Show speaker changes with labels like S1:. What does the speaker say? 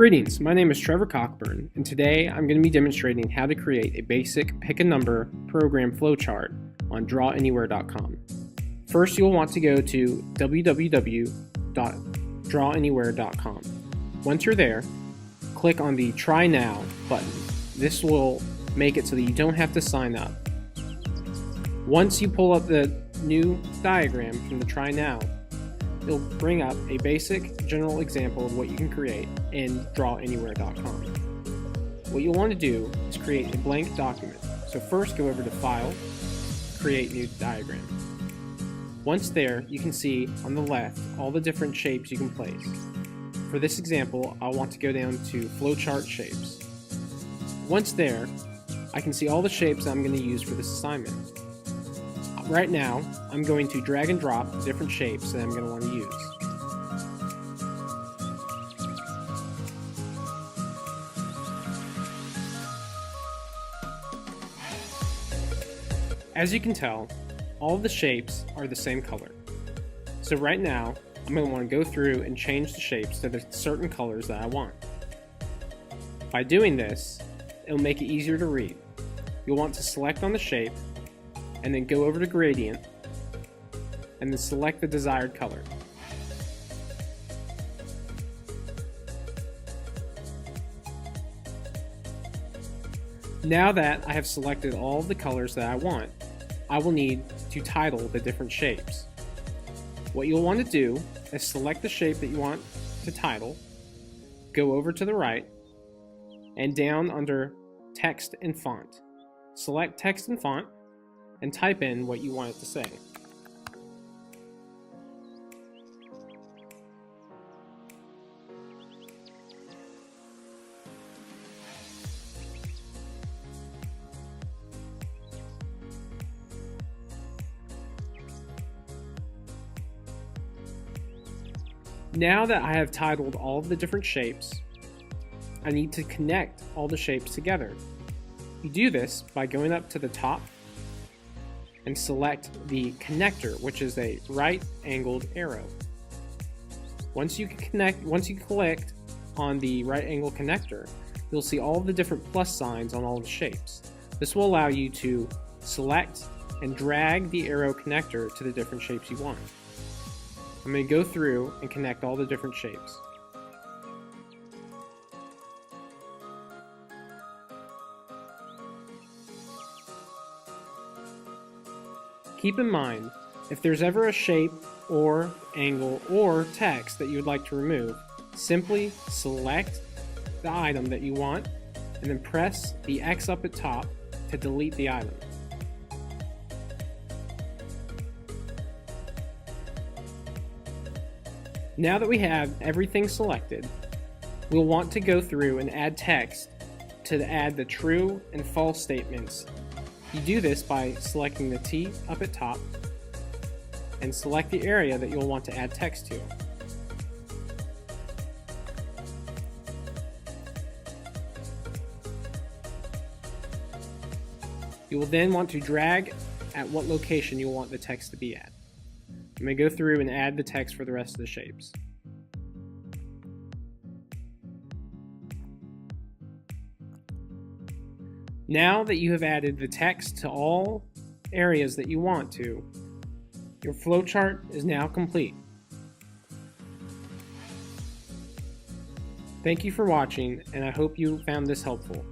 S1: Greetings, my name is Trevor Cockburn, and today I'm going to be demonstrating how to create a basic pick-a-number program flowchart on drawanywhere.com. First, you'll want to go to www.drawanywhere.com. Once you're there, click on the Try Now button. This will make it so that you don't have to sign up. Once you pull up the new diagram from the Try Now, it'll bring up a basic general example of what you can create in drawanywhere.com. What you'll want to do is create a blank document. So first go over to File, Create New Diagram. Once there, you can see on the left all the different shapes you can place. For this example, I'll want to go down to Flowchart Shapes. Once there, I can see all the shapes I'm going to use for this assignment. Right now, I'm going to drag and drop the different shapes that I'm going to want to use. As you can tell, all of the shapes are the same color. So right now, I'm going to want to go through and change the shapes to the certain colors that I want. By doing this, it'll make it easier to read. You'll want to select on the shape, and then go over to Gradient, and then select the desired color. Now that I have selected all of the colors that I want, I will need to title the different shapes. What you'll want to do is select the shape that you want to title, go over to the right, and down under Text and Font. Select Text and Font, and type in what you want it to say. Now that I have titled all of the different shapes, I need to connect all the shapes together. You do this by going up to the top and select the connector, which is a right-angled arrow. Once you click on the right-angled connector, you'll see all of the different plus signs on all the shapes. This will allow you to select and drag the arrow connector to the different shapes you want. I'm going to go through and connect all the different shapes. Keep in mind, if there's ever a shape or angle or text that you would like to remove, simply select the item that you want and then press the X up at top to delete the item. Now that we have everything selected, we'll want to go through and add text to add the true and false statements. You do this by selecting the T up at top and select the area that you'll want to add text to. You will then want to drag at what location you want the text to be at. I'm going to go through and add the text for the rest of the shapes. Now that you have added the text to all areas that you want to, your flowchart is now complete. Thank you for watching, and I hope you found this helpful.